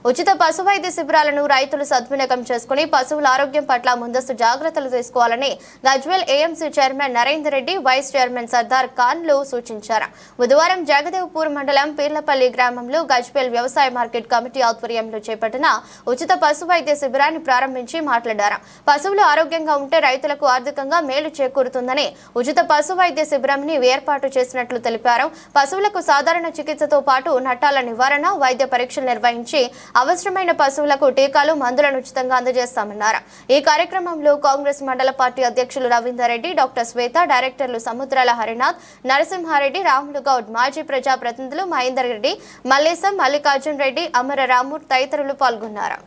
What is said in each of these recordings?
ఉచిత పశు వైద్య శిబిరాలను రైతులు సద్వినియోగం చేసుకుని పశువుల ఆరోగ్యం పట్ల ముందస్తు జాగ్రత్తలు తీసుకోవాలని Gajwel AMC chairman Narender Reddy, vice chairman Sardar ఖాన్లు సూచించారు. బుధవారం జగదేవ్పూర్ మండలం పీర్లపల్లి గ్రామంలో గజ్వేల్ వ్యవసాయ మార్కెట్ కమిటీ ఆధ్వర్యంలో చేపట్టిన ఉచిత పశు వైద్య శిబిరాన్ని ప్రారంభించి మాట్లాడారు. పశువులు ఆరోగ్యంగా ఉంటే రైతులకు ఆర్థికంగా మేలు చేకూరుతుందని ఉచిత పశు వైద్య శిబిరాన్ని ఏర్పాటు చేసినట్లు తెలిపారు. పశువులకు సాధారణ చికిత్సతో పాటు నట్టాల నివారణ, వైద్య పరీక్షలు నిర్వహించి అవసరమైన పశువులకు టీకాలు, మందులను ఉచితంగా అందజేస్తామన్నారు. ఈ కార్యక్రమంలో కాంగ్రెస్ మండల పార్టీ అధ్యక్షులు రవీందర్ రెడ్డి, డాక్టర్ శ్వేత, డైరెక్టర్లు సముద్రాల హరినాథ్, నరసింహారెడ్డి, రాములు గౌడ్, మాజీ ప్రజా ప్రతినిధులు మహేందర్ రెడ్డి, మల్లేశం, మల్లికార్జున్ రెడ్డి, అమర రాము తదితరులు పాల్గొన్నారు.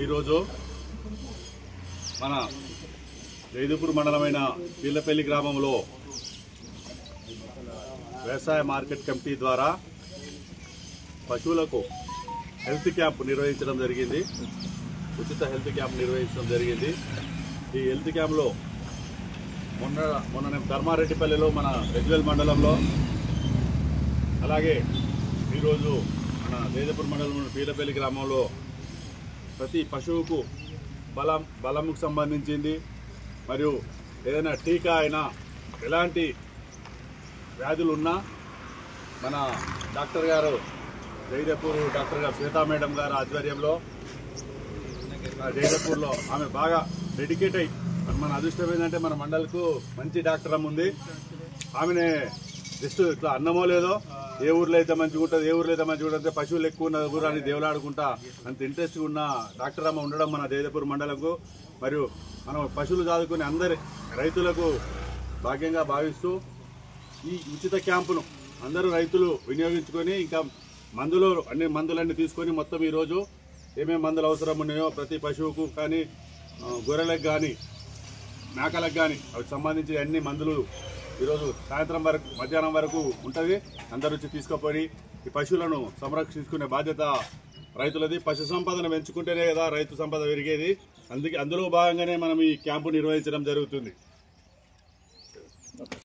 ఈరోజు మన జగదేవ్పూర్ మండలమైన పీర్లపల్లి గ్రామంలో వ్యవసాయ మార్కెట్ కమిటీ ద్వారా పశువులకు హెల్త్ క్యాంప్ నిర్వహించడం జరిగింది. ఉచిత హెల్త్ క్యాంప్ నిర్వహించడం జరిగింది. ఈ హెల్త్ క్యాంప్లో మొన్న ధర్మారెడ్డిపల్లిలో మన గజ్వేల్ మండలంలో, అలాగే ఈరోజు మన జగదేవ్పూర్ మండలం పీర్లపల్లి గ్రామంలో ప్రతి పశువుకు బలంకు సంబంధించింది మరియు ఏదైనా టీకా అయినా ఎలాంటి వ్యాధులు ఉన్నా మన డాక్టర్ గారు జగదేవ్పూర్ డాక్టర్ గారు శ్వేతా మేడం గారు ఆధ్వర్యంలో జగదేవ్పూర్లో ఆమె బాగా డెడికేట్ అయ్యి, మన అదృష్టం ఏంటంటే మన మండలకు మంచి డాక్టర్ అమ్మ ఉంది. ఆమెనే జస్ట్ ఇట్లా అన్నమో లేదో ఏ ఊర్లో అయితే మంచిగా ఉంటుంది, ఏ ఊర్లో అయితే మంచిగా ఉంటుంది, పశువులు ఎక్కువ ఉన్న ఊరాన్ని దేవులాడుకుంటా అంత ఇంట్రెస్ట్గా ఉన్న డాక్టర్ అమ్మ ఉండడం మన జగదేవ్పూర్ మండలంకు మరియు మనం పశువులు చదువుకునే అందరి రైతులకు భాగ్యంగా భావిస్తూ ఈ ఉచిత క్యాంపును అందరూ రైతులు వినియోగించుకొని ఇంకా అన్ని మందులన్నీ తీసుకొని మొత్తం ఈరోజు ఏమేమి మందులు అవసరం ఉన్నాయో ప్రతి పశువుకు కానీ, గొర్రెలకు కానీ, మేకలకు కానీ అవి సంబంధించి అన్ని మందులు ఈరోజు సాయంత్రం వరకు, మధ్యాహ్నం వరకు ఉంటుంది. అందరూ వచ్చి తీసుకుపోయి ఈ పశువులను సంరక్షించుకునే బాధ్యత రైతులది. పశు సంపదను పెంచుకుంటేనే కదా రైతు సంపద పెరిగేది. అందులో భాగంగానే మనం ఈ క్యాంపు నిర్వహించడం జరుగుతుంది.